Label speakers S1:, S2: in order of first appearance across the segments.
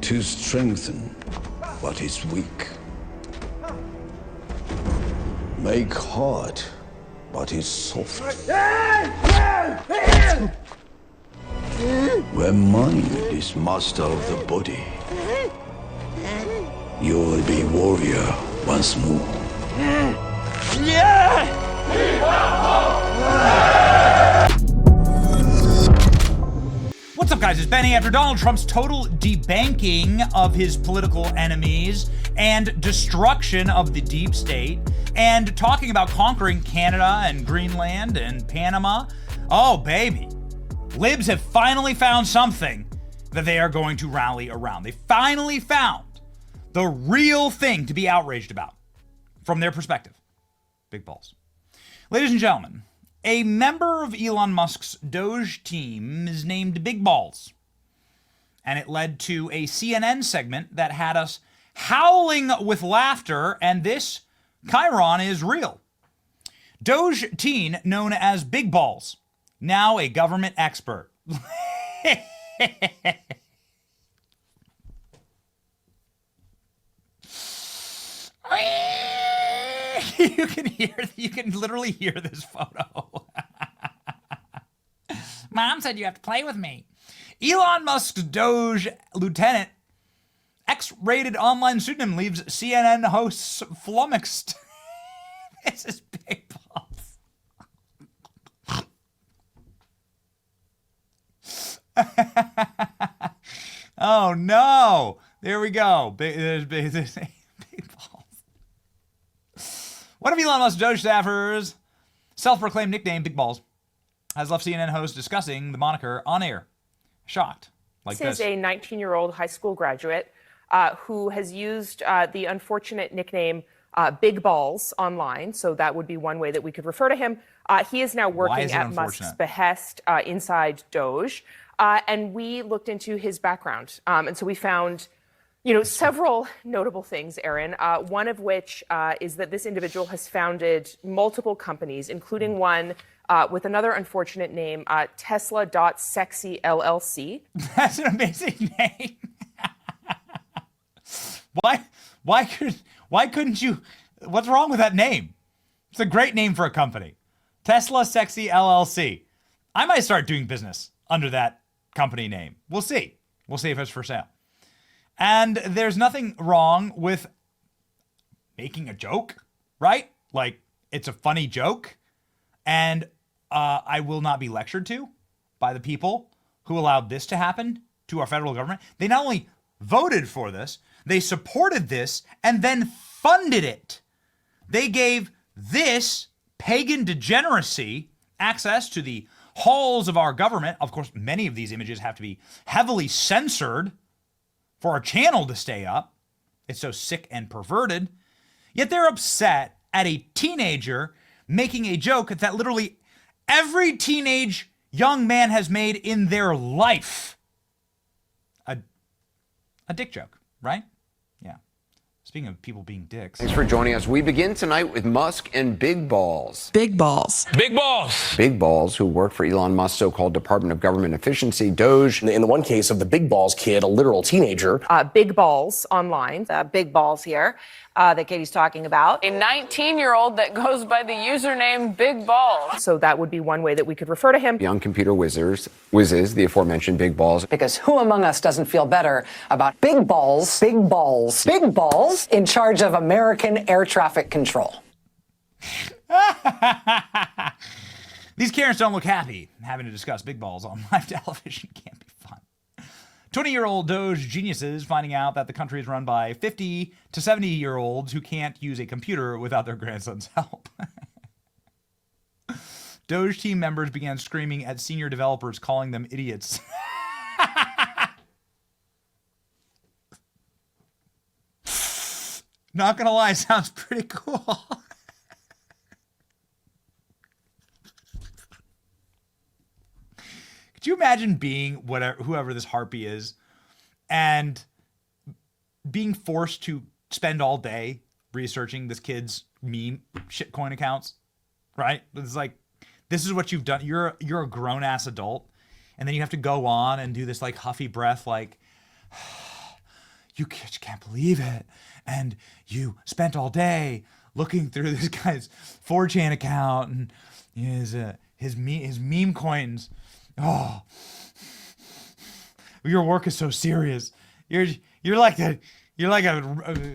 S1: to strengthen what is weak. Make hard what is soft. When mind is master of the body, you will be warrior once more.
S2: What's up, guys? It's Benny. After Donald Trump's total debanking of his political enemies and destruction of the deep state, and talking about conquering Canada and Greenland and Panama, oh baby, libs have finally found something that they are going to rally around. They finally found the real thing to be outraged about from their perspective. Big balls. Ladies and gentlemen, a member of Elon Musk's DOGE team is named Big Balls. And it led to a CNN segment that had us howling with laughter, and this Chiron is real. DOGE teen known as Big Balls, now a government expert. You can literally hear this photo. Mom said you have to play with me. Elon Musk's DOGE lieutenant, X-rated online pseudonym, leaves CNN hosts flummoxed. This is Big Balls. Oh no! There we go. There's Big Balls. One of Elon Musk's DOGE staffers, self-proclaimed nickname Big Balls, has left CNN hosts discussing the moniker on air. Shocked. Like this.
S3: This is a 19-year-old high school graduate who has used the unfortunate nickname Big Balls online. So that would be one way that we could refer to him. He is now working at Musk's behest inside DOGE. And we looked into his background. And so we found several notable things, Aaron, one of which is that this individual has founded multiple companies, including one with another unfortunate name, Tesla.sexy LLC.
S2: That's an amazing name. Why couldn't you? What's wrong with that name? It's a great name for a company. Tesla Sexy LLC. I might start doing business under that company name. We'll see. We'll see if it's for sale. And there's nothing wrong with making a joke, right? Like, it's a funny joke. And I will not be lectured to by the people who allowed this to happen to our federal government. They not only voted for this, they supported this and then funded it. They gave this pagan degeneracy access to the halls of our government. Of course, many of these images have to be heavily censored for our channel to stay up. It's so sick and perverted. Yet they're upset at a teenager making a joke that literally every teenage young man has made in their life. A dick joke, right? Yeah. Speaking of people being dicks.
S4: Thanks for joining us. We begin tonight with Musk and Big Balls.
S5: Big Balls.
S6: Big Balls.
S4: Big Balls, who work for Elon Musk's so-called Department of Government Efficiency, DOGE.
S7: In the one case of the Big Balls kid, a literal teenager.
S3: Big Balls online.
S8: Big Balls here that Katie's talking about.
S9: A 19-year-old that goes by the username Big Balls.
S3: So that would be one way that we could refer to him.
S4: Young computer whizzes, the aforementioned Big Balls.
S5: Because who among us doesn't feel better about big balls in charge of American air traffic control?
S2: These Karens don't look happy. Having to discuss big balls on live television can't be fun. 20-year-old DOGE geniuses finding out that the country is run by 50 to 70-year-olds who can't use a computer without their grandson's help. DOGE team members began screaming at senior developers, calling them idiots. Not gonna lie, sounds pretty cool. Could you imagine being whoever this harpy is and being forced to spend all day researching this kid's meme shitcoin accounts, right? It's like, this is what you've done. You're a grown ass adult, and then you have to go on and do this like huffy breath, like, you can't believe it. And you spent all day looking through this guy's 4chan account and his meme coins. Oh, your work is so serious. You're like a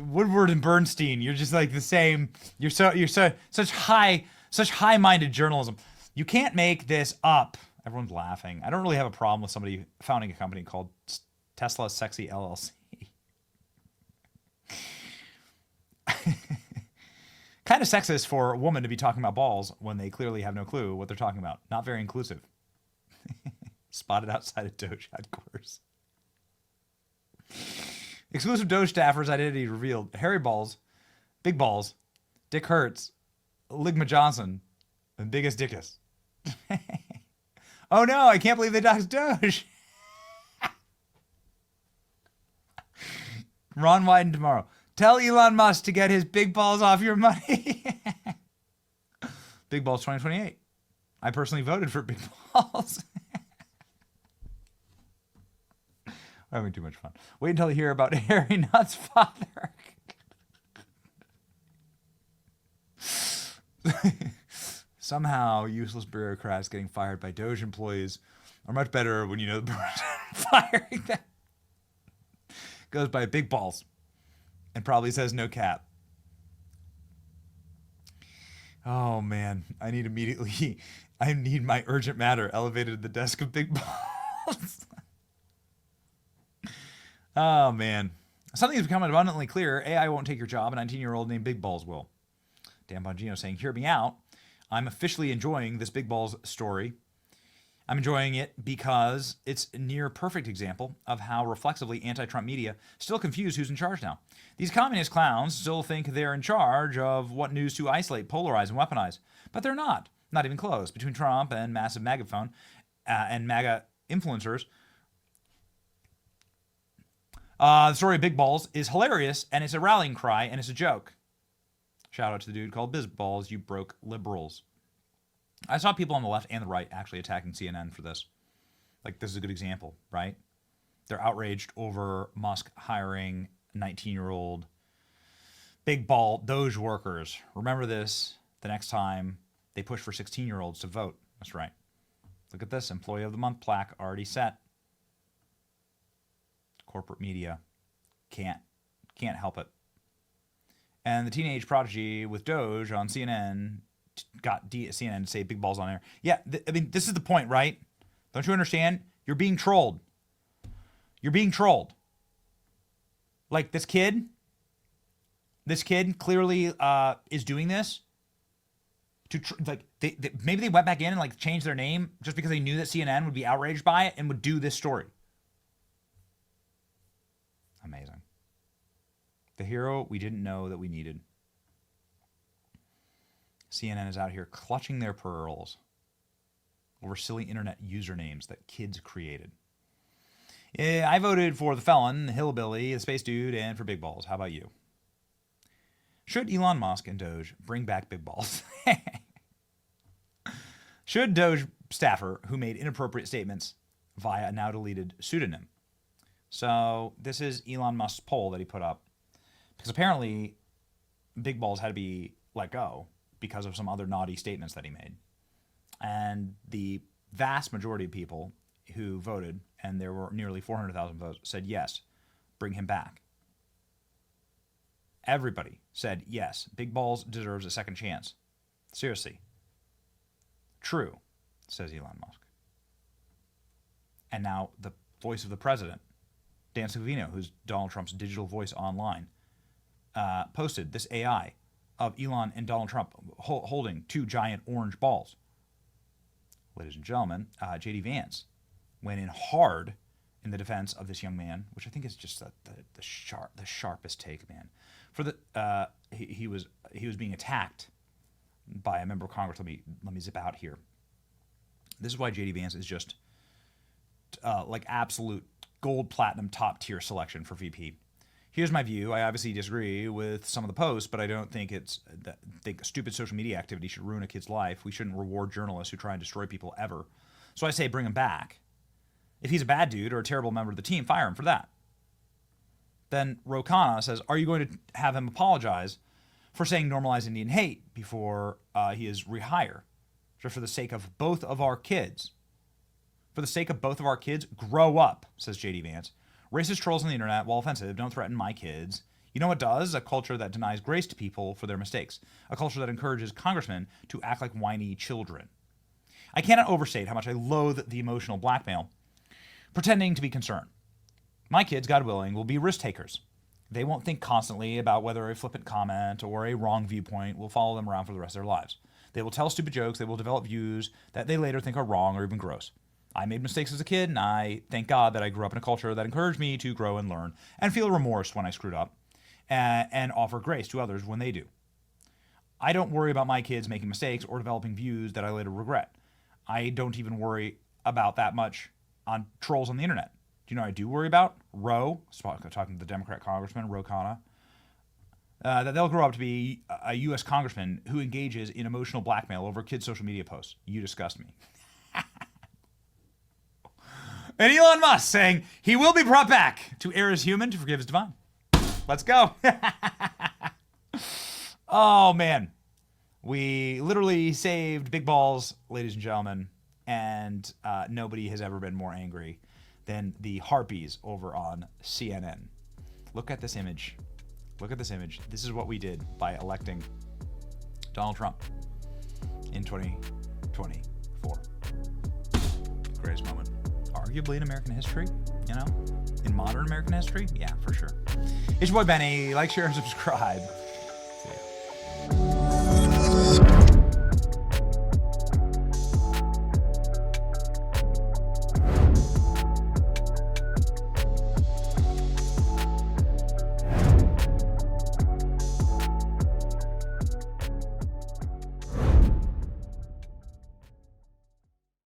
S2: Woodward and Bernstein. You're just like the same. You're such high-minded journalism. You can't make this up. Everyone's laughing. I don't really have a problem with somebody founding a company called Tesla Sexy LLC. Kind of sexist for a woman to be talking about balls when they clearly have no clue what they're talking about. Not very inclusive. Spotted outside of DOGE headquarters. Exclusive DOGE staffers' identity revealed. Harry Balls, Big Balls, Dick Hertz, Ligma Johnson, and Biggest Dickus. Oh no, I can't believe they doxed DOGE. Ron Wyden tomorrow. Tell Elon Musk to get his big balls off your money. Big Balls 2028. I personally voted for Big Balls. We're having too much fun. Wait until you hear about Harry Nutt's father. Somehow, useless bureaucrats getting fired by DOGE employees are much better when you know the person firing them goes by Big Balls and probably says no cap. Oh man, I need my urgent matter elevated to the desk of Big Balls. Oh man, something has become abundantly clear. AI won't take your job. A 19-year-old named Big Balls will. Dan Bongino saying, hear me out. I'm officially enjoying this Big Balls story. I'm enjoying it because it's a near perfect example of how reflexively anti-Trump media still confuse who's in charge now. These communist clowns still think they're in charge of what news to isolate, polarize, and weaponize. But they're not. Not even close. Between Trump and massive megaphone and MAGA influencers, the story of Big Balls is hilarious, and it's a rallying cry, and it's a joke. Shout out to the dude called Biz Balls, you broke liberals. I saw people on the left and the right actually attacking CNN for this. Like, this is a good example, right? They're outraged over Musk hiring 19-year-old big ball DOGE workers. Remember this the next time they push for 16-year-olds to vote. That's right. Look at this. Employee of the Month plaque already set. Corporate media can't help it. And the teenage prodigy with DOGE on CNN got CNN to say Big Balls on air. Yeah, I mean, this is the point, right? Don't you understand? You're being trolled. You're being trolled. Like this kid clearly is doing this to maybe they went back in and like changed their name just because they knew that CNN would be outraged by it and would do this story. Amazing. The hero we didn't know that we needed. CNN is out here clutching their pearls over silly internet usernames that kids created. Yeah, I voted for the felon, the hillbilly, the space dude, and for Big Balls. How about you? Should Elon Musk and DOGE bring back Big Balls? Should DOGE staffer who made inappropriate statements via a now deleted pseudonym? So this is Elon Musk's poll that he put up. Because apparently Big Balls had to be let go because of some other naughty statements that he made. And the vast majority of people who voted, and there were nearly 400,000 votes, said yes, bring him back. Everybody said yes, Big Balls deserves a second chance. Seriously. True, says Elon Musk. And now the voice of the president, Dan Scavino, who's Donald Trump's digital voice online, posted this AI of Elon and Donald Trump holding two giant orange balls. Ladies and gentlemen, J.D. Vance went in hard in the defense of this young man, which I think is just the sharpest take, man. For the he was being attacked by a member of Congress. Let me zip out here. This is why J.D. Vance is just like absolute gold, platinum, top tier selection for VP. Here's my view. I obviously disagree with some of the posts, but I don't think think stupid social media activity should ruin a kid's life. We shouldn't reward journalists who try and destroy people ever. So I say bring him back. If he's a bad dude or a terrible member of the team, fire him for that. Then Rokana says, are you going to have him apologize for saying normalize Indian hate before he is rehire? Just for the sake of both of our kids. For the sake of both of our kids, grow up, says JD Vance. Racist trolls on the internet, while offensive, don't threaten my kids. You know what does? A culture that denies grace to people for their mistakes. A culture that encourages congressmen to act like whiny children. I cannot overstate how much I loathe the emotional blackmail, pretending to be concerned. My kids, God willing, will be risk takers. They won't think constantly about whether a flippant comment or a wrong viewpoint will follow them around for the rest of their lives. They will tell stupid jokes. They will develop views that they later think are wrong or even gross. I made mistakes as a kid, and I thank God that I grew up in a culture that encouraged me to grow and learn and feel remorse when I screwed up and offer grace to others when they do. I don't worry about my kids making mistakes or developing views that I later regret. I don't even worry about that much on trolls on the internet. Do you know what I do worry about? Talking to the Democrat Congressman, Ro Khanna, that they'll grow up to be a U.S. congressman who engages in emotional blackmail over kids' social media posts. You disgust me. And Elon Musk saying he will be brought back to err as human to forgive as divine. Let's go. Oh, man. We literally saved big balls, ladies and gentlemen, and nobody has ever been more angry than the harpies over on CNN. Look at this image. Look at this image. This is what we did by electing Donald Trump in 2024. Greatest moment. Arguably in American history, you know? In modern American history? Yeah, for sure. It's your boy Benny. Like, share, and subscribe.